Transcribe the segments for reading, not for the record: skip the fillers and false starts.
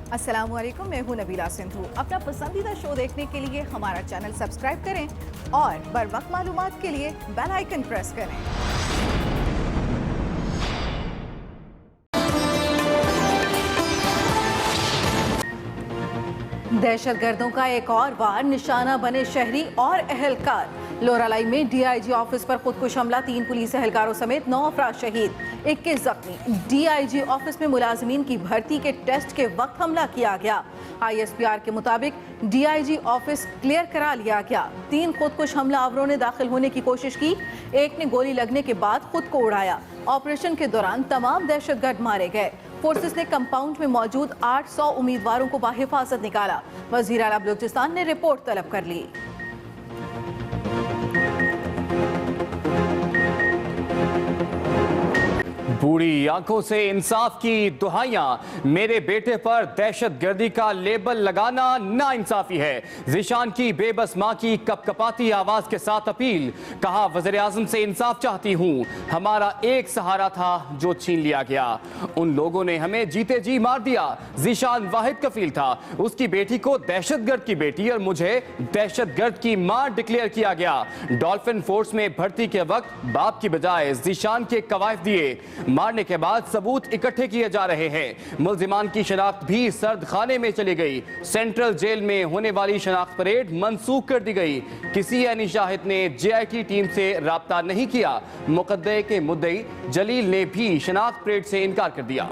अस्सलामुअलैकुम, मैं हूं नबीला सिंधु। अपना पसंदीदा शो देखने के लिए हमारा चैनल सब्सक्राइब करें और बर वक्त मालूमात के लिए बेल आइकन प्रेस करें। दहशतगर्दों का एक और बार निशाना बने शहरी और अहलकार। लोरालाई में डीआईजी ऑफिस पर खुदकुश हमला, 3 पुलिस एहलकारों समेत 9 अफराद शहीद, 21 जख्मी। डीआईजी ऑफिस में मुलाजमीन की भर्ती के टेस्ट के वक्त हमला किया गया। आईएसपीआर के मुताबिक डीआईजी ऑफिस क्लियर करा लिया गया। 3 खुदकुश हमलावरों ने दाखिल होने की कोशिश की, एक ने गोली लगने के बाद खुद को उड़ाया। ऑपरेशन के दौरान तमाम दहशतगर्द मारे गए। फोर्सेस ने कंपाउंड में मौजूद 800 उम्मीदवारों को बाहिफाजत निकाला। वजीर आला बलूचिस्तान ने रिपोर्ट तलब कर ली। बूढ़ी आंखों से इंसाफ की दुहाइयां, मेरे बेटे पर दहशतगर्दी का लेबल लगाना नाइंसाफी है। ज़ीशान की बेबस मां की कपकपाती आवाज के साथ अपील, कहा वज़ीर आज़म से इंसाफ चाहती हूं, हमारा एक सहारा था जो छीन लिया गया। उन लोगों ने हमें जीते जी मार दिया। ज़ीशान वाहिद कफील था, उसकी बेटी को दहशतगर्द की बेटी और मुझे दहशतगर्द की मां डिक्लेयर किया गया। डॉल्फिन फोर्स में भर्ती के वक्त बाप की बजाय ज़ीशान के कवायद दिए। मारने के बाद सबूत इकट्ठे किए जा रहे हैं। मुल्जिमान की शनाख्त भी सर्द खाने में चली गई। सेंट्रल जेल में होने वाली शनाख्त परेड मनसूख कर दी गई। किसी यानी शाहिद ने जेआईटी टीम से राब्ता नहीं किया। मुकद्दमे के मुद्दई जलील ने भी शनाख्त परेड से इनकार कर दिया।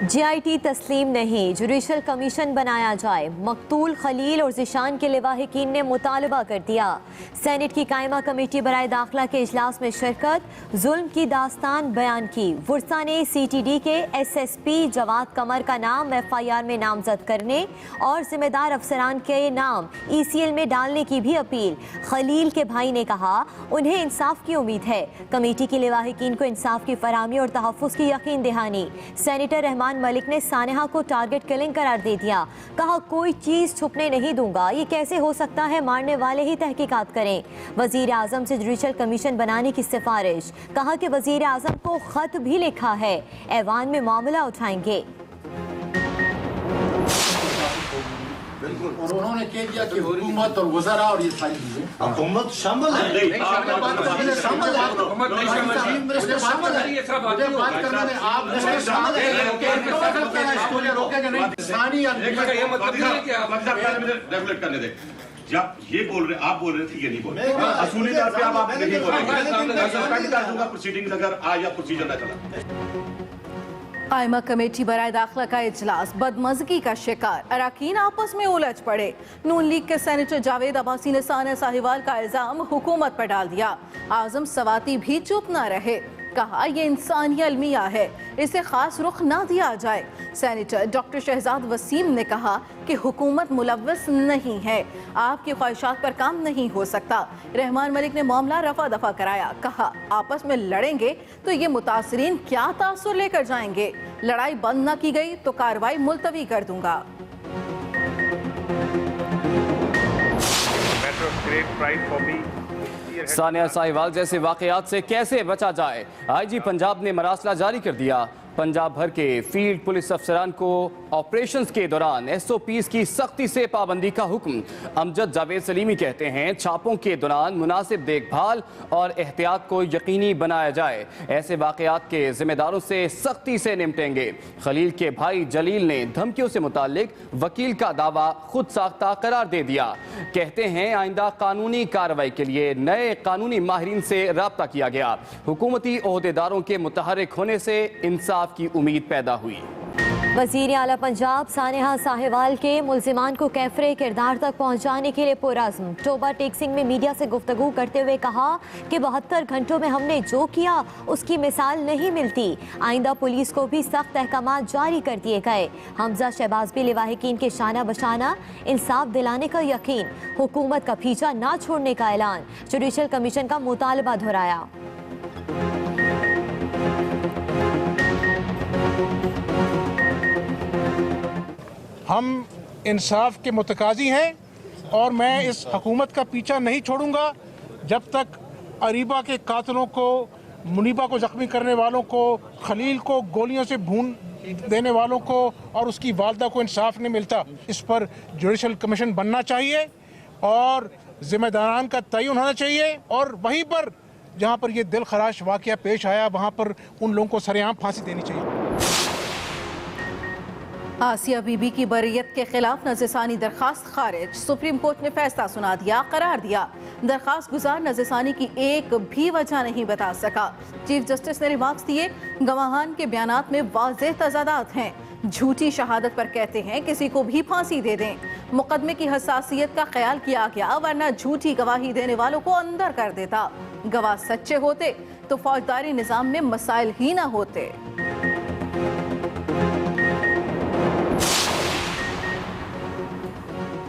जेआईटी तस्लीम नहीं, जुडिशल कमीशन बनाया जाए। मकतूल खलील और ज़ीशान के लिवाहिकीन ने मुतालबा कर दिया। सेनेट की कायमा कमेटी बराए दाखिला के इजलास में शिरकत, जुल्म की दास्तान बयान की। वुरसा ने सीटीडी के एसएसपी जवाद कमर का नाम एफआईआर में नामजद करने और जिम्मेदार अफसरान के नाम ईसीएल में डालने की भी अपील। खलील के भाई ने कहा उन्हें इंसाफ की उम्मीद है। कमेटी के लिवाहिकीन को इंसाफ की फराहमी और तहफ़्फ़ुज़ की यकीन दहानी। सेनेटर रहमान मलिक ने सानेहा को टारगेट किलिंग करार दे दिया। कहा कोई चीज छुपने नहीं दूंगा, ये कैसे हो सकता है, मारने वाले ही तहकीकात करें। वजीर आजम से जुडिशल कमीशन बनाने की सिफारिश। कहा कि वजीर आजम को खत भी लिखा है, ऐवान में मामला उठाएंगे। और उन्होंने कह दिया कि हुकूमत और वज़रा और ये सारी चीजें हुकूमत शामिल है। जब ये बोल रहे आप बोल रहे थे ये नहीं बोल रहे, असूली तौर पे आप नहीं बोल रहे। प्रोसीडिंग अगर आज या प्रोसीजर न चला। कायमा कमेटी बराए दाखिला का इजलास बदमज़गी का शिकार, अरकान आपस में उलझ पड़े। नून लीग के सेनेटर जावेद अब्बासी ने सानिया साहिवाल का इल्जाम हुकूमत पर डाल दिया। आजम सवाती भी चुप न रहे, कहा यह इंसानी अलमिया है, इसे खास रुख ना दिया जाए। सेनेटर डॉक्टर शहजाद वसीम ने कहा कि हुकूमत मुलव्वस नहीं है, आपकी ख्वाहिशात पर काम नहीं हो सकता। रहमान मलिक ने मामला रफा दफा कराया, कहा आपस में लड़ेंगे तो ये मुतासरीन क्या तासुर लेकर जाएंगे, लड़ाई बंद न की गई तो कार्रवाई मुलतवी कर दूंगा। सानिया साहिवाल जैसे वाकयात से कैसे बचा जाए, आईजी पंजाब ने मरासला जारी कर दिया। पंजाब भर के फील्ड पुलिस अफसरान को ऑपरेशंस के दौरान एसओपीज की सख्ती से पाबंदी का हुक्म। अमजद जावेद सलीमी कहते हैं छापों के दौरान मुनासिब देखभाल और एहतियात को यकीनी बनाया जाए, ऐसे वाकयात के जिम्मेदारों से सख्ती से निपटेंगे। खलील के भाई जलील ने धमकियों से मुतालिक वकील का दावा खुद साख्ता करार दे दिया। कहते हैं आइंदा कानूनी कार्रवाई के लिए नए कानूनी माहिरीन से राब्ता किया गया। हुकूमती ओहदेदारों के मुतहर्रिक होने से इंसाफ की उम्मीद पैदा हुई। वज़ीर आला पंजाब सानेहा साहिवाल के मुल्जिमान को कैफरे किरदार तक पहुँचाने के लिए पुरज़्म। टोबा टेक्सिंग में मीडिया से गुफ्तगू करते हुए कहा कि 72 घंटों में हमने जो किया उसकी मिसाल नहीं मिलती। आइंदा पुलिस को भी सख्त अहकाम जारी कर दिए गए। हमजा शहबाज भी लिवाहिकीन के शाना बशाना इंसाफ दिलाने का यकीन, हुकूमत का पीछा ना छोड़ने का ऐलान। जुडिशल कमीशन का मुतालबा दोहराया। हम इंसाफ के मुतकाजी हैं और मैं इस हुकूमत का पीछा नहीं छोड़ूंगा जब तक अरीबा के कातलों को, मुनीबा को जख्मी करने वालों को, खलील को गोलियों से भून देने वालों को और उसकी वालदा को इंसाफ नहीं मिलता। इस पर जुडिशल कमीशन बनना चाहिए और जिम्मेदारान का तयन होना चाहिए, और वहीं पर जहां पर ये दिल खराश वाकया पेश आया वहां पर उन लोगों को सरेआम फांसी देनी चाहिए। आसिया बीबी की बरियत के खिलाफ नज़रसानी दरखास्त खारिज। सुप्रीम कोर्ट ने फैसला सुना दिया, करार दिया दरखास्त गुजार नज़रसानी की एक भी वजह नहीं बता सका। चीफ जस्टिस ने रिमार्क्स दिए, गवाहान के बयानात में वाज़ेह तज़ादात हैं। झूठी शहादत पर कहते हैं किसी को भी फांसी दे दें। मुकदमे की हसासियत का ख्याल किया गया, वरना झूठी गवाही देने वालों को अंदर कर देता। गवाह सच्चे होते तो फौजदारी निज़ाम में मसाइल ही ना होते।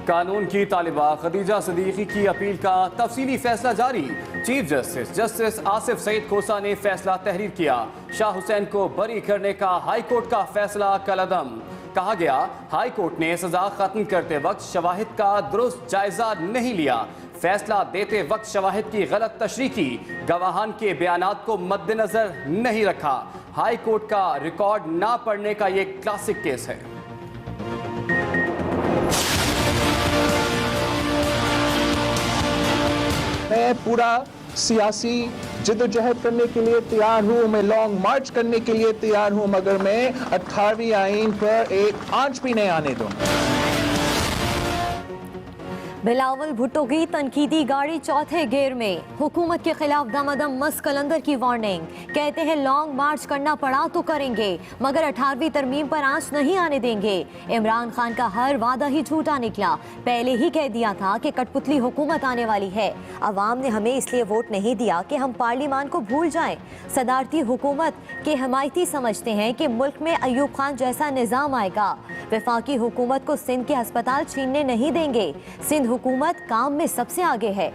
कानून की तालिबा खदीजा सदीकी की अपील का तफसीली फैसला जारी। Chief justice justice Asif Saeed Khosa ने फैसला तहरीर किया। शाह हुसैन को बरी करने का हाई कोर्ट का फैसला कलअदम। कहा गया, हाई कोर्ट ने सजा खत्म करते वक्त शवाहिद का दुरुस्त जायजा नहीं लिया। फैसला देते वक्त शवाहिद की गलत तशरीह की, गवाहान के बयानात को मद्देनजर नहीं रखा। हाई कोर्ट का रिकॉर्ड ना पढ़ने का ये क्लासिक केस है। मैं पूरा सियासी जिद्दोजहद करने के लिए तैयार हूँ, मैं लॉन्ग मार्च करने के लिए तैयार हूँ, मगर मैं 18वीं आईन पर एक आंच भी नहीं आने दूंगा। बिलावल भुट्टो की तनकीदी गाड़ी चौथे गेर में। हुकूमत के खिलाफ दमादम मस्त कलंदर की वार्निंग। कहते हैं लॉन्ग मार्च करना पड़ा तो करेंगे, मगर 18वीं तरमीम पर आंच नहीं आने देंगे। इमरान खान का हर वादा ही झूठा निकला। पहले ही कह दिया था कि कठपुतली हुकूमत आने वाली है। अवाम ने हमें इसलिए वोट नहीं दिया कि हम पार्लियामान को भूल जाएं। सदारती हुकूमत के हमायती समझते हैं कि मुल्क में अयूब खान जैसा निज़ाम आएगा। वफाकी हुकूमत को सिंध के अस्पताल छीनने नहीं देंगे। सिंध हुकूमत काम में सबसे आगे है।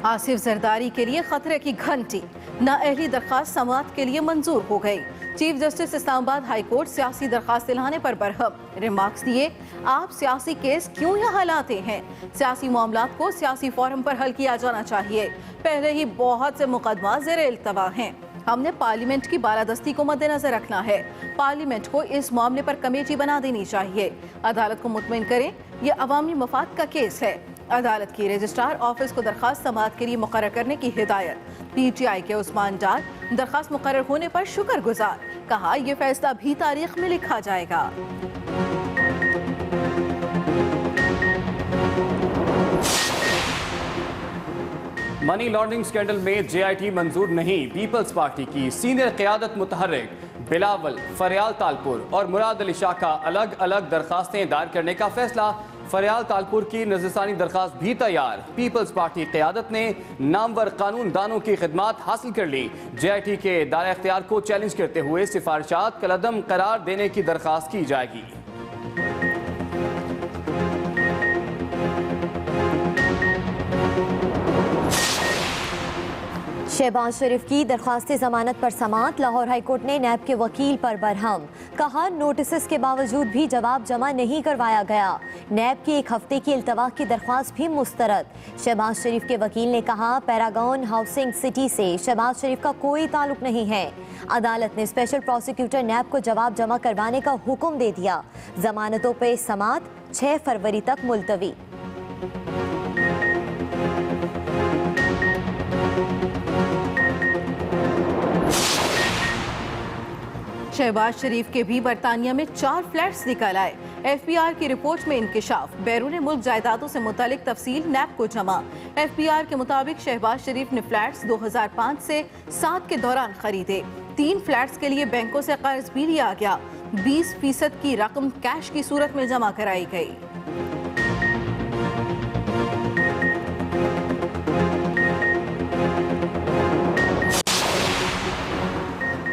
आसिफ जरदारी के लिए खतरे की घंटी। नाअहली दरखास्त समाअत के लिए मंजूर हो गई। Chief justice Islamabad high court सियासी दरखास्त लाने पर बरहम। रिमार्क्स दिए, आप सियासी केस क्यों यहाँ लाते हैं? सियासी मामलात को सियासी फोरम पर हल किया जाना चाहिए। पहले ही बहुत से मुकदमा ज़ेर इल्तवा हैं। हमने पार्लियामेंट की बालादस्ती को मद्देनजर रखना है। पार्लियामेंट को इस मामले पर कमेटी बना देनी चाहिए। अदालत को मुतमईन करें, यह अवामी मफाद का केस है। अदालत की रजिस्ट्रार ऑफिस को दरखास्त समाअत के लिए मुकर्रर करने की हिदायत। PTI के उस्मान डार दरखास्त मुकर्रर होने पर शुक्रगुजार। कहा, यह फैसला भी तारीख में लिखा जाएगा। मनी लॉन्ड्रिंग स्कैंडल में JIT मंजूर नहीं। पीपल्स पार्टी की सीनियर क़यादत मुतहर्रिक बिलावल, फरियाल तालपुर और मुराद अली शाह का अलग अलग दरखास्तें दायर करने का फैसला। फरियाल तालपुर की नज़रसानी दरखास्त भी तैयार। पीपल्स पार्टी क़यादत ने नामवर कानून दानों की खिदमात हासिल कर ली। JIT के दायरा इख्तियार को चैलेंज करते हुए सिफारिशात कलअदम करार देने की दरखास्त की जाएगी। शहबाज शरीफ की दरख्वास्त जमानत पर समाअत। लाहौर हाई कोर्ट ने नैब के वकील पर बरहम। कहा, नोटिस के बावजूद भी जवाब जमा नहीं करवाया गया। नैब की एक हफ्ते की इल्तवा की दरख्वास्त भी मुस्तरद। शहबाज शरीफ के वकील ने कहा, पैरागॉन हाउसिंग सिटी से शहबाज शरीफ का कोई ताल्लुक नहीं है। अदालत ने स्पेशल प्रोसिक्यूटर नैब को जवाब जमा करवाने का हुक्म दे दिया। जमानतों पर समाअत 6 फरवरी तक मुलतवी। शहबाज शरीफ के भी बरतानिया में 4 फ्लैट्स निकल आए। FBR की रिपोर्ट में इंकिशाफ। बैरून मुल्क जायदादों से मुतालिक तफसील नैब को जमा। FBR के मुताबिक शहबाज शरीफ ने फ्लैट्स 2005 से 7 के दौरान खरीदे। 3 फ्लैट्स के लिए बैंकों से कर्ज भी लिया गया। 20% की रकम कैश की सूरत में जमा कराई गई।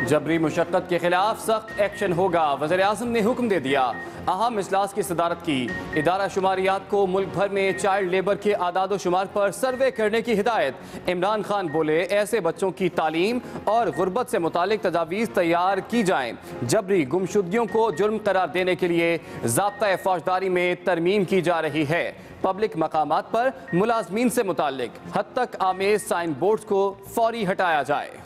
जबरी मुशक्कत के खिलाफ सख्त एक्शन होगा, वज़ीर आज़म ने हुक्म दे दिया। अहम इजलास की सदारत की। इदारा शुमारियात को मुल्क भर में चाइल्ड लेबर के आदाद शुमार पर सर्वे करने की हिदायत। इमरान खान बोले ऐसे बच्चों की तालीम और गुर्बत से मुतालिक तजावीज़ तैयार की जाएं। जबरी गुमशुदगियों को जुर्म करार देने के लिए ज़ाब्ता फौजदारी में तरमीम की जा रही है। पब्लिक मकामात पर मुलाजमीन से मुतालिक हद तक आमेज साइन बोर्ड्स को फौरी हटाया जाए।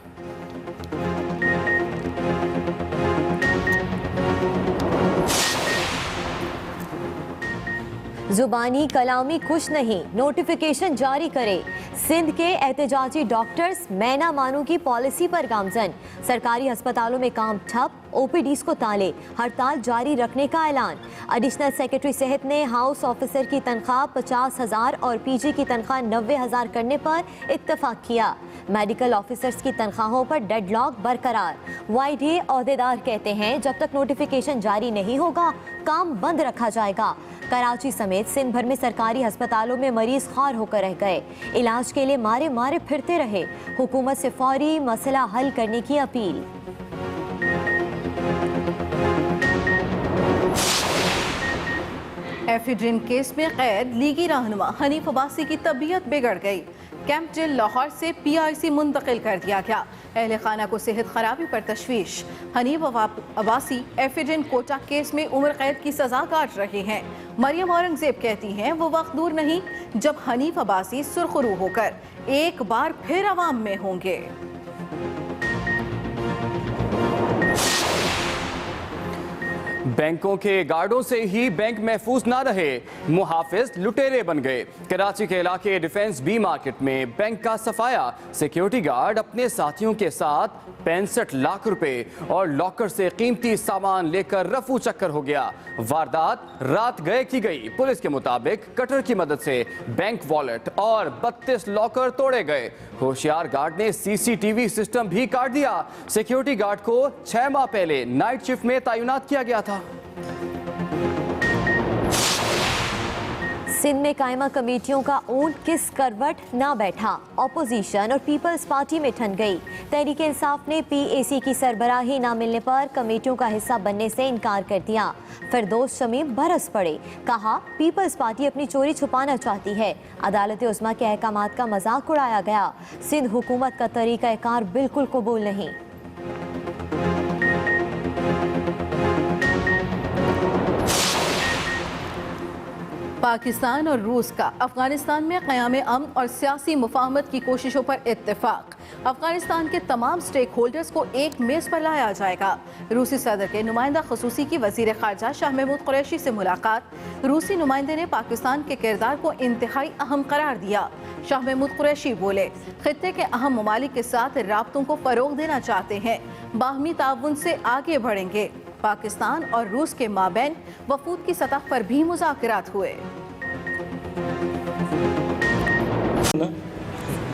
जुबानी कलामी कुछ नहीं, नोटिफिकेशन जारी करे। सिंध के एहतजाजी डॉक्टर्स मैं ना मानू की पॉलिसी पर गामजन। सरकारी अस्पतालों में काम ठप, ओपीडीज को ताले, हड़ताल जारी रखने का ऐलान। एडिशनल सेक्रेटरी सेहत ने हाउस ऑफिसर की तनख्वाह 50,000 और पीजी की तनख्वाह 90,000 करने पर इत्तफाक किया। मेडिकल ऑफिसर्स की तनख्वाहों पर डेडलॉक बरकरार। वाईडीए ओहदेदार कहते हैं जब तक नोटिफिकेशन जारी नहीं होगा काम बंद रखा जाएगा। कराची समेत सिंध भर में सरकारी अस्पतालों में मरीज ख्वार होकर रह गए, इलाज के लिए मारे मारे फिरते रहे। हुकूमत से फौरी मसला हल करने की अपील। एफिड्रिन केस में कैद लीगी रहनुमा हनीफ अब्बासी की तबीयत बिगड़ गई। कैंप जेल लाहौर से पीआईसी मुंतकिल कर दिया गया। अहले खाना को सेहत खराबी पर तशवीश। हनीफ अब्बासी एफिड्रिन कोटा केस में उम्र कैद की सजा काट रहे हैं। मरियम औरंगजेब कहती हैं वो वक्त दूर नहीं जब हनीफ अब्बासी सुरखरू होकर एक बार फिर अवाम में होंगे। बैंकों के गार्डों से ही बैंक महफूज ना रहे, मुहाफिज लुटेरे बन गए। कराची के इलाके डिफेंस बी मार्केट में बैंक का सफाया। सिक्योरिटी गार्ड अपने साथियों के साथ 65 लाख रुपए और लॉकर से कीमती सामान लेकर रफू चक्कर हो गया। वारदात रात गए की गई। पुलिस के मुताबिक कटर की मदद से बैंक वॉलेट और 32 लॉकर तोड़े गए। होशियार गार्ड ने सीसीटीवी सिस्टम भी काट दिया। सिक्योरिटी गार्ड को 6 माह पहले नाइट शिफ्ट में तैनात किया गया था। सिंध में कायमा कमेटियों का ऊंट किस करवट ना बैठा। ऑपोजिशन और पीपल्स पार्टी में ठन गई। तहरीक इंसाफ ने पीएसी की सरबराही ना मिलने पर कमेटियों का हिस्सा बनने से इनकार कर दिया। फिरदौस शमीम बरस पड़े, कहा पीपल्स पार्टी अपनी चोरी छुपाना चाहती है। अदालत उस्मा के अहकामात का मजाक उड़ाया गया। सिंध हुकूमत का तरीका कार बिल्कुल कबूल नहीं। पाकिस्तान और रूस का अफगानिस्तान में क़याम अमन और सियासी मुफाहमत की कोशिशों पर इत्तेफाक। अफगानिस्तान के तमाम स्टेक होल्डर्स को एक मेज़ पर लाया जाएगा। रूसी सदर के नुमाइंदा खसूसी की वज़ीर ख़ारजा शाह महमूद कुरैशी से मुलाकात। रूसी नुमाइंदे ने पाकिस्तान के किरदार को इंतहाई अहम करार दिया। शाह महमूद कुरैशी बोले खित्ते के अहम ममालिक के साथ राब्तों को फ़रोग़ देना चाहते हैं, बाहमी ताउन से आगे बढ़ेंगे। पाकिस्तान और रूस के माबैन वफूद की सतह पर भी मुज़ाकरात हुए।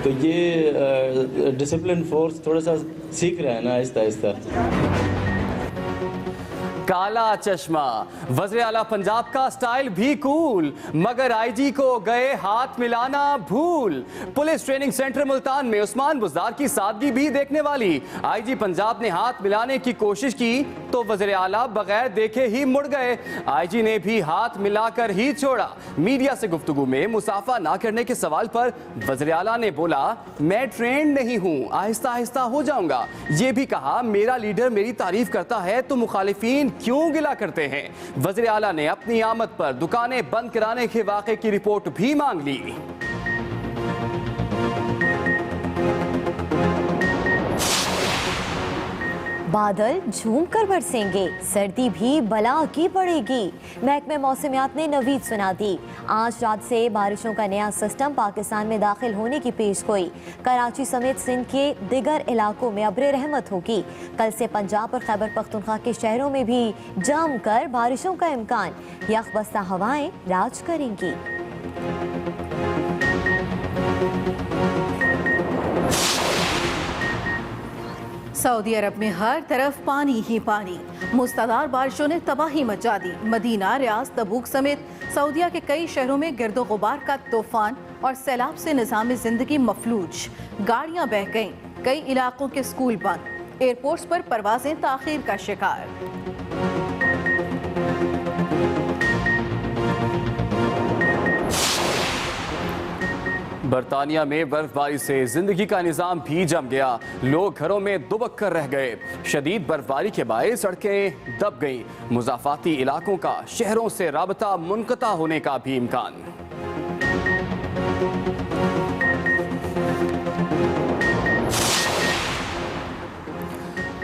तो ये डिसिप्लिन फोर्स थोड़ा सा सीख रहा है ना आहिस्ता आहिस्ता। काला चश्मा, वज़ीर आला पंजाब का स्टाइल भी कूल, मगर आईजी को गए हाथ मिलाना भूल। पुलिस ट्रेनिंग सेंटर मुल्तान में उस्मान बुज़दार की सादगी भी देखने वाली। आईजी पंजाब ने हाथ मिलाने की कोशिश की तो वज़ीर आला बगैर देखे ही मुड़ गए। आईजी ने भी हाथ मिलाकर ही छोड़ा। मीडिया से गुफ्तगू में मुसाफा ना करने के सवाल पर वज़ीर आला ने बोला मैं ट्रेंड नहीं हूँ, आहिस्ता आहिस्ता हो जाऊंगा। ये भी कहा मेरा लीडर मेरी तारीफ करता है तो मुखालिफिन क्यों गिला करते हैं। वज़ीर आला ने अपनी आमद पर दुकानें बंद कराने के वाक़े की रिपोर्ट भी मांग ली। बादल झूम कर बरसेंगे, सर्दी भी बला की पड़ेगी। महकमे मौसमियात ने नवीद सुना दी। आज रात से बारिशों का नया सिस्टम पाकिस्तान में दाखिल होने की पेशगोई। कराची समेत सिंध के दिगर इलाकों में अब्र रहमत होगी। कल से पंजाब और खैबर पख्तूनख्वा के शहरों में भी जमकर बारिशों का इम्कान। यखबस्ता हवाएं राज करेंगी। सऊदी अरब में हर तरफ पानी ही पानी। मुस्तदार बारिशों ने तबाही मचा दी। मदीना, रियाज, तबूक समेत सऊदिया के कई शहरों में गिरदो गुबार का तूफान और सैलाब से निज़ाम ज़िंदगी मफलूज। गाड़ियां बह गईं, कई इलाकों के स्कूल बंद। एयरपोर्ट्स पर परवाजें ताखीर का शिकार। बरतानिया में बर्फबारी से जिंदगी का निजाम भी जम गया। लोग घरों में दुबक कर रह गए। शदीद बर्फबारी के बायस सड़कें दब गईं। मुजाफाती इलाकों का शहरों से राबता मुनक़ता होने का भी इम्कान।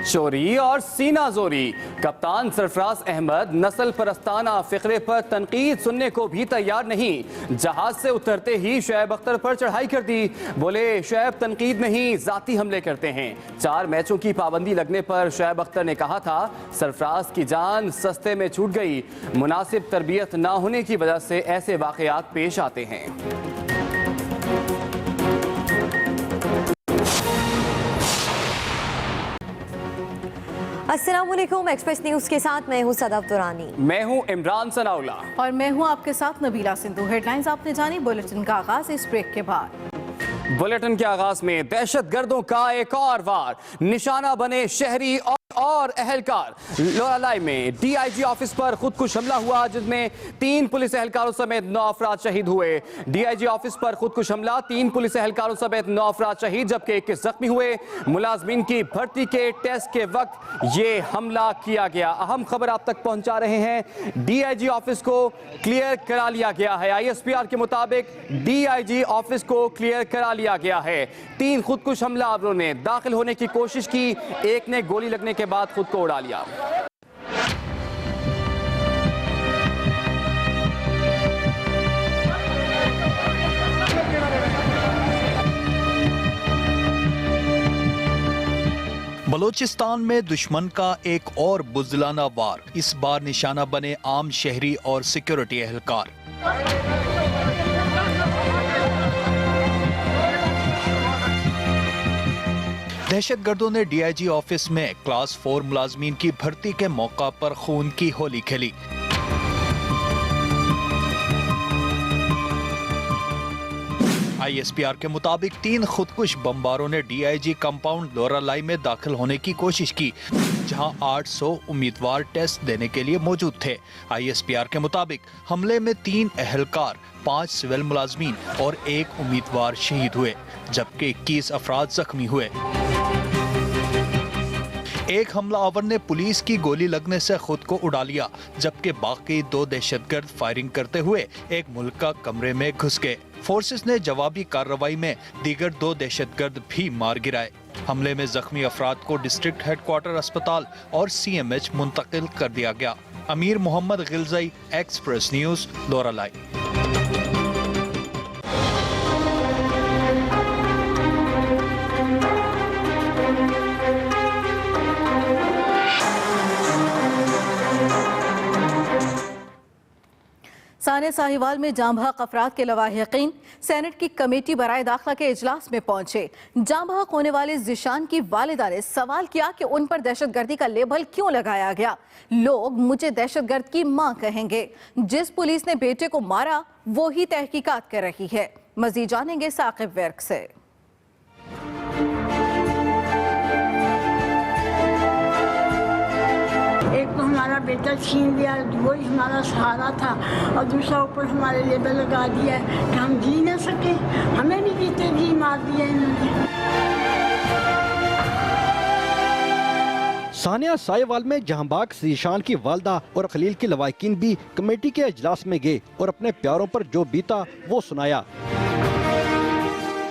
चोरी और सीना जोरी। कप्तान सरफराज अहमद नस्ल परस्ताना फिक्रे पर तनकीद सुनने को भी तैयार नहीं। जहाज से उतरते ही शुएब अख्तर पर चढ़ाई कर दी। बोले शुएब तनकीद नहीं, जाती हमले करते हैं। 4 मैचों की पाबंदी लगने पर शुएब अख्तर ने कहा था सरफराज की जान सस्ते में छूट गई। मुनासिब तरबियत ना होने की वजह से ऐसे वाक़यात पेश आते हैं। अस्सलामुअलैकुम, एक्सप्रेस न्यूज के साथ मैं हूं सदाब दुरानी। मैं हूं इमरान सनाउल्ला और मैं हूं आपके साथ नबीला सिंधु। हेडलाइंस आपने जानी, बुलेटिन का आगाज इस ब्रेक के बाद। बुलेटिन के आगाज में दहशतगर्दों का एक और वार। निशाना बने शहरी और अहलकार। लोरालाई में डीआईजी ऑफिस पर खुदकुश हमला हुआ जिसमें 3 पुलिस एहलकारों समेत 9 अफराद शहीद हुए। डीआईजी ऑफिस पर खुदकुश हमला, 3 पुलिस एहलकारों समेत 9 अफराद शहीद जबकि 21 जख्मी हुए। मुलाजमीन की भर्ती के टेस्ट के वक्त ये हमला किया गया। अहम खबर आप तक पहुंचा रहे हैं। डीआईजी ऑफिस को क्लियर करा लिया गया है। आईएसपीआर के मुताबिक डीआईजी ऑफिस को क्लियर करा लिया गया है। 3 खुदकुश हमलावरों ने दाखिल होने की कोशिश की। एक ने गोली लगने के बाद खुद को उड़ा लिया। बलोचिस्तान में दुश्मन का एक और बुज़दिलाना वार। इस बार निशाना बने आम शहरी और सिक्योरिटी एहलकार। दहशतगर्दों ने डीआईजी ऑफिस में क्लास 4 मुलाजमीन की भर्ती के मौका पर खून की होली खेली। आईएसपीआर के मुताबिक 3 खुदकुश बमबारों ने डीआईजी कंपाउंड लोरालाई में दाखिल होने की कोशिश की जहां 800 उम्मीदवार टेस्ट देने के लिए मौजूद थे। आईएसपीआर के मुताबिक हमले में 3 एहलकार, 5 सिविल मुलाजमीन और 1 उम्मीदवार शहीद हुए जबकि 21 अफराद जख्मी हुए। एक हमलावर ने पुलिस की गोली लगने से खुद को उड़ा लिया जबकि बाकी 2 दहशतगर्द फायरिंग करते हुए एक मुल्का कमरे में घुस गए। फोर्सेस ने जवाबी कार्रवाई में दीगर 2 दहशतगर्द भी मार गिराए। हमले में जख्मी अफराद को डिस्ट्रिक्ट हेडक्वार्टर अस्पताल और सीएमएच मुंतकिल कर दिया गया। अमीर मोहम्मद गिलज़ई, एक्सप्रेस न्यूज, लोरालाई। साने साहिवाल में जाँ बहक अफराद के लवाहिकीन सेनेट की कमेटी बराए दाखिला के इजलास में पहुंचे। जाँ बहक होने वाले ज़िशान की वालिदा ने सवाल किया कि उन पर दहशतगर्दी का लेबल क्यों लगाया गया। लोग मुझे दहशतगर्द की मां कहेंगे। जिस पुलिस ने बेटे को मारा वो ही तहकीकात कर रही है। मजीद जानेंगे साकिब वर्क से। एक तो हमारा बेटा छीन लिया, वही हमारा सहारा था, और दूसरा ऊपर हमारे लेबल लगा दिया कि हम जी न सके। हमें भी जीते जी मार दिया इन्होंने। सानिया साहिवाल में जहांबाग ज़ीशान की वालदा और खलील की लवाहिकीन भी कमेटी के इजलास में गए और अपने प्यारों पर जो बीता वो सुनाया।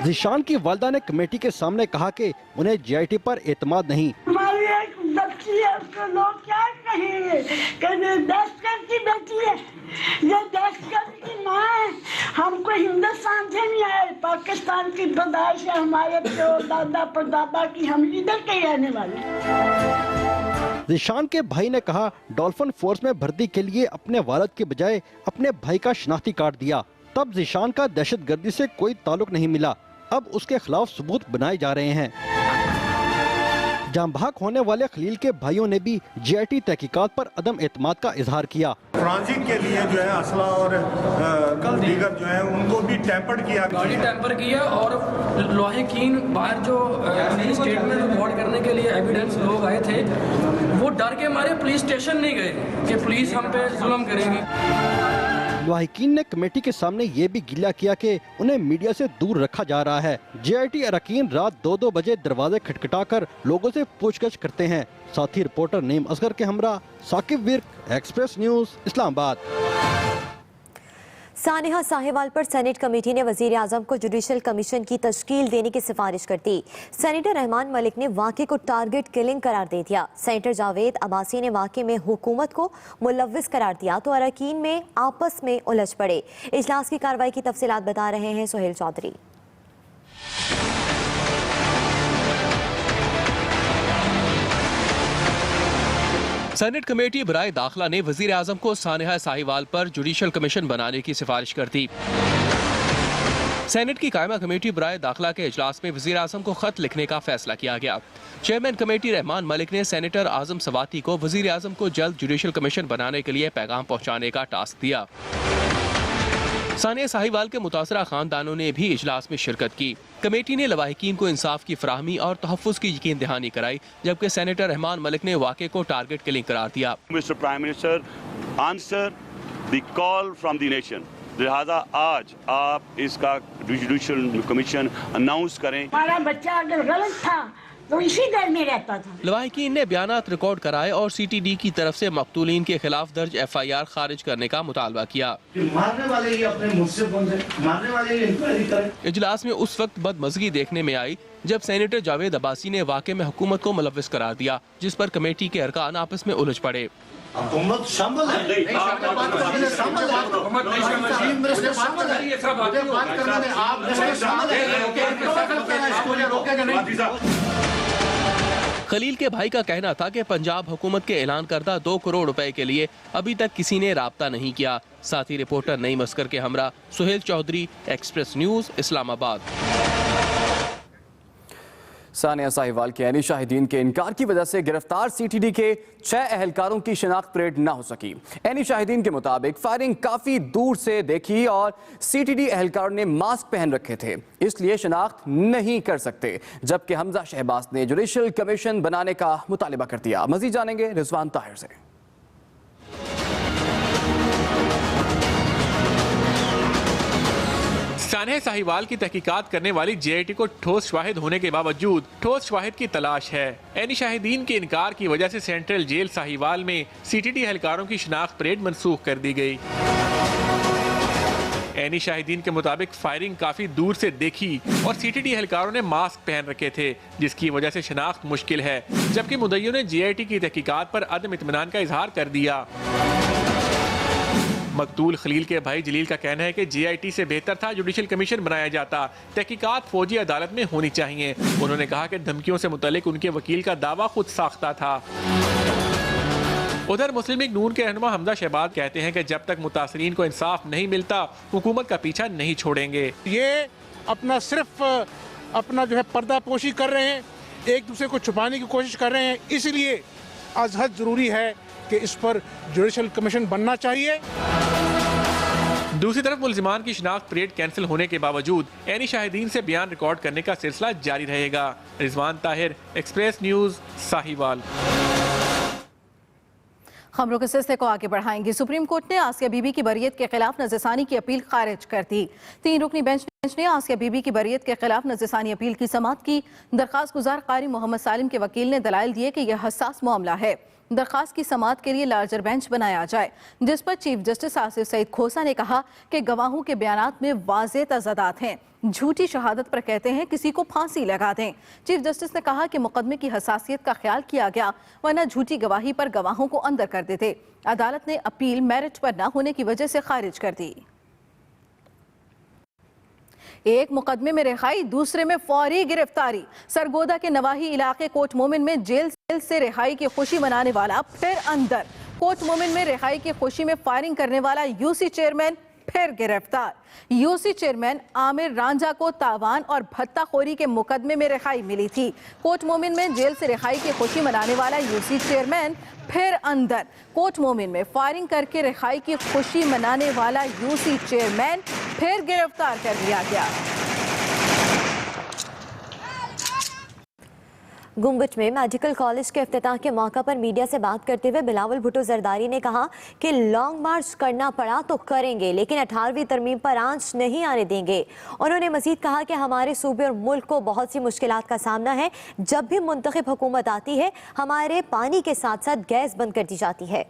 ज़ीशान की वालदा ने कमेटी के सामने कहा कि उन्हें जीआईटी पर एतमाद नहीं। हमारी एक बच्ची है, उसको लोग क्या कहेंगे कि दहशतगर्द की बेटी है, ये दहशतगर्द की माँ है। हमको हिंदुस्तान से नहीं आए, पाकिस्तान की पैदाइश है हमारे दादा परदादा की, हम इधर के रहने वाले। ज़ीशान के भाई ने कहा डॉल्फिन फोर्स में भर्ती के लिए अपने वालिद के बजाय अपने भाई का शनाख्ती कार्ड दिया। तब ज़ीशान का दहशतगर्दी से कोई ताल्लुक नहीं मिला। अब उसके खिलाफ सबूत बनाए जा रहे हैं। जाम बहक होने वाले खलील के भाइयों ने भी GIT तहकीकात पर अदम एतमाद का इजहार किया। ट्रांजिट के लिए जो है असला और दीगर जो है उनको भी टेम्पर्ड किया, गाड़ी टेम्पर की है और लाहिकीन बाहर जो स्टेटमेंट रिकॉर्ड करने के लिए एविडेंस लोग आए थे वो डर के मारे पुलिस स्टेशन नहीं गए कि पुलिस हम पे जुल्म करेगी। लाहिकीन ने कमेटी के सामने ये भी गिला किया कि उन्हें मीडिया से दूर रखा जा रहा है। GIT अरकान रात 2-2 बजे दरवाजे खटखटाकर लोगों से पूछताछ करते हैं। साथी रिपोर्टर नीम असगर के हमरा साकिब विर्क, एक्सप्रेस न्यूज, इस्लामाबाद। सानिहा साहिवाल पर सेनेट कमेटी ने वजीर आजम को जुडिशल कमीशन की तश्कील देने की सिफारिश कर दी। सेनेटर रहमान मलिक ने वाक़े को टारगेट किलिंग करार दे दिया। सेनेटर जावेद अब्बासी ने वाक़े में हुकूमत को मुलव्विस करार दिया तो अरकान में आपस में उलझ पड़े। इजलास की कार्रवाई की तफसीलात बता रहे हैं सोहेल चौधरी। सेनेट कमेटी बराए दाखिला ने वजीर आजम को सानिहा साहिवाल पर जुडिशल कमीशन बनाने की सिफारिश कर दी। सेनेट की कायमा कमेटी बराए दाखिला के इजलास में वजीर आजम को खत लिखने का फैसला किया गया। चेयरमैन कमेटी रहमान मलिक ने सेनेटर आजम सवाती को वजीर आजम को जल्द जुडिशल कमीशन बनाने के लिए पैगाम पहुँचाने का टास्क दिया। सानिया साहिवाल के मुतासरा खानदानों ने भी इजलास में शिरकत की। कमेटी ने लवाहिकीन को इंसाफ की फराहमी और तहफ़्फ़ुज़ की यकीन दहानी कराई, जबकि सेनेटर रहमान मलिक ने वाक़े को टारगेट किलिंग करार दिया। Mister prime minister, answer the call from the nation. लिहाजा आज आप इसका जुडिशल कमीशन अनाउंस करें। हमारा बच्चा अगर गलत था तो इसी घर में रहता था। लवाहिकीन ने बयानात रिकॉर्ड कराए और CTD की तरफ से मकतूलीन के खिलाफ दर्ज FIR खारिज करने का मुतालबा किया। मारने वाले ही अपने मुझ से बंधे, मारने वाले ही इंक्वायरी करें। इजलास में उस वक्त बदमज़गी देखने में आई जब सेनेटर जावेद अब्बासी ने वाक़े में हुकूमत को मुलव्विस करार दिया, जिस पर कमेटी के अरकान आपस में उलझ पड़े। हुकूमत शामिल है, खलील के भाई का कहना था कि पंजाब हुकूमत के ऐलान करदा 2 करोड़ रुपए के लिए अभी तक किसी ने राब्ता नहीं किया। साथी रिपोर्टर नईम अस्कर के हमरा सोहेल चौधरी, एक्सप्रेस न्यूज, इस्लामाबाद। सानिया साहिवाल के ऐनी शाहिदीन के इनकार की वजह से गिरफ्तार CTD के 6 अहलकारों की शिनाख्त परेड न हो सकी। ऐनी शाहिदीन के मुताबिक फायरिंग काफी दूर से देखी और CTD अहलकारों ने मास्क पहन रखे थे, इसलिए शिनाख्त नहीं कर सकते। जबकि हमजा शहबाज ने जुडिशल कमीशन बनाने का मुतालिबा कर दिया। मजीद जानेंगे रिजवान ताहिर से। सानिया साहिवाल की तहकीकात करने वाली GIT को ठोस शाहिद होने के बावजूद ठोस शाहिद की तलाश है। ऐनी शाहिदीन के इनकार की वजह से सेंट्रल जेल साहिवाल में CTD एहलकारों की शिनाख्त परेड मनसूख कर दी गई। ऐनी शाहिदीन के मुताबिक फायरिंग काफी दूर से देखी और CTD एहलकारों ने मास्क पहन रखे थे, जिसकी वजह से शिनाख्त मुश्किल है। जबकि मुद्दइयों ने GIT की तहकीकात पर अदम इत्मीनान का इजहार कर दिया। मकतूल खलील के भाई जलील का कहना है कि GIT से बेहतर था जुडिशल कमीशन बनाया जाता, तहकीकात फौजी अदालत में होनी चाहिए। उन्होंने कहा कि धमकियों से मुतालिक उनके वकील का दावा खुद साख्ता था। उधर मुस्लिम लीग नून के रहनुमा हमजा शहबाज कहते हैं कि जब तक मुतासरीन को इंसाफ नहीं मिलता हुकूमत का पीछा नहीं छोड़ेंगे। ये सिर्फ अपना जो है पर्दापोशी कर रहे हैं, एक दूसरे को छुपाने की कोशिश कर रहे हैं। इसलिए आज हद जरूरी है कि इस पर जुडिशल कमीशन बनना चाहिए। दूसरी तरफ मुल्जिमान की शिनाख्त परेड कैंसिल होने के बावजूद ऐनी शाहिदीन से बयान रिकॉर्ड करने का सिलसिला जारी रहेगा। Rizwan Tahir, express news, Sahiwal. खबरों के सिलसिले को आगे बढ़ाएंगे। सुप्रीम कोर्ट ने आसिया बीबी की बरियत के खिलाफ नजरसानी की अपील खारिज कर दी। 3 रुकनी बेंच ने आसिया बीबी की बरियत के खिलाफ नजरसानी अपील की समाअत की। दरखास्त गुजार कारी मोहम्मद सालिम के वकील ने दलाइल दिए कि यह हसास मामला है। दरखास्त की समाअत के लिए लार्जर बेंच बनाया जाए, जिस पर चीफ जस्टिस आसिफ सईद खोसा ने कहा कि गवाहों के बयानात में वाज़ेह तज़ादात हैं। झूठी शहादत पर कहते हैं किसी को फांसी लगा दें। चीफ जस्टिस ने कहा कि मुकदमे की हसासियत का ख्याल किया गया, वरना झूठी गवाही पर गवाहों को अंदर कर देते। अदालत ने अपील मेरिट पर न होने की वजह से खारिज कर दी। एक मुकदमे में रिहाई, दूसरे में फौरी गिरफ्तारी। सरगोदा के नवाही इलाके कोट मोमिन में जेल से रिहाई की खुशी मनाने वाला फिर अंदर। कोट मोमिन में रिहाई की खुशी में फायरिंग करने वाला UC चेयरमैन फिर गिरफ्तार। यूसी चेयरमैन आमिर रांझा को तावान और भत्ताखोरी के मुकदमे में रिहाई मिली थी। कोट मोमिन में जेल से रिहाई की खुशी मनाने वाला यूसी चेयरमैन फिर अंदर। कोट मोमिन में फायरिंग करके रिहाई की खुशी मनाने वाला यूसी चेयरमैन फिर गिरफ्तार कर लिया गया। गुम्बज में मेडिकल कॉलेज के इफ्तिताह के मौका पर मीडिया से बात करते हुए बिलावल भुट्टो जरदारी ने कहा कि लॉन्ग मार्च करना पड़ा तो करेंगे, लेकिन 18वीं तरमीम पर आंच नहीं आने देंगे। उन्होंने मजीद कहा कि हमारे सूबे और मुल्क को बहुत सी मुश्किलात का सामना है। जब भी मुंतखब हुकूमत आती है, हमारे पानी के साथ साथ गैस बंद कर दी जाती है।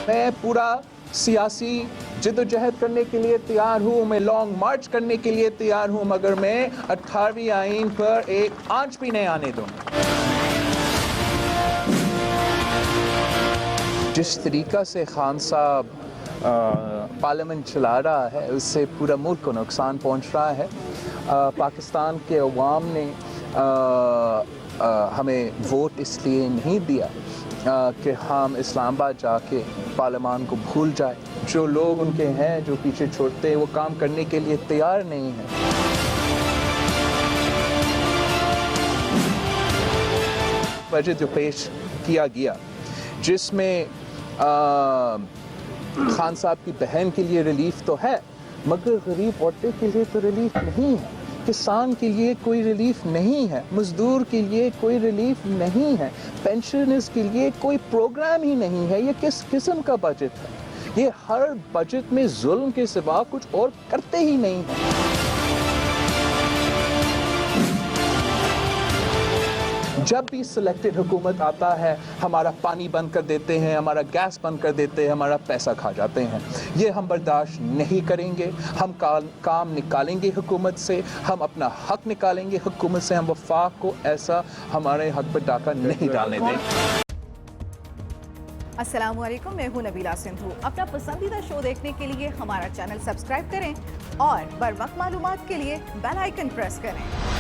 मैं पूरा सियासी जिद्दोजहद करने के लिए तैयार हूँ, मैं लॉन्ग मार्च करने के लिए तैयार हूँ, मगर मैं 18वीं आईन पर एक आंच भी नहीं आने दूंगा। जिस तरीका से खान साहब पार्लियामेंट चला रहा है, उससे पूरा मुल्क को नुकसान पहुँच रहा है। पाकिस्तान के अवाम ने हमें वोट इसलिए नहीं दिया कि हम इस्लामाबाद जाके पार्लियामान को भूल जाए। जो लोग उनके हैं जो पीछे छोड़ते हैं, वो काम करने के लिए तैयार नहीं हैं। बजट जो पेश किया गया, जिसमें खान साहब की बहन के लिए रिलीफ तो है, मगर गरीब औरतें के लिए तो रिलीफ नहीं है, किसान के लिए कोई रिलीफ नहीं है, मजदूर के लिए कोई रिलीफ नहीं है, पेंशनर्स के लिए कोई प्रोग्राम ही नहीं है। ये किस किस्म का बजट है? ये हर बजट में जुल्म के सिवा कुछ और करते ही नहीं है। जब भी सिलेक्टेड हुकूमत आता है, हमारा पानी बंद कर देते हैं, हमारा गैस बंद कर देते हैं, हमारा पैसा खा जाते हैं। ये हम बर्दाश्त नहीं करेंगे। हम काम निकालेंगे हुकूमत से, हम अपना हक निकालेंगे हुकूमत से। हम वफाक को ऐसा हमारे हक पर डाका नहीं डालने देंगे। अस्सलाम वालेकुम, मैं हूं नबीला सिंधु। अपना पसंदीदा शो देखने के लिए हमारा चैनल सब्सक्राइब करें और बर वक्त मालूमात के लिए बेल आइकन प्रेस करें।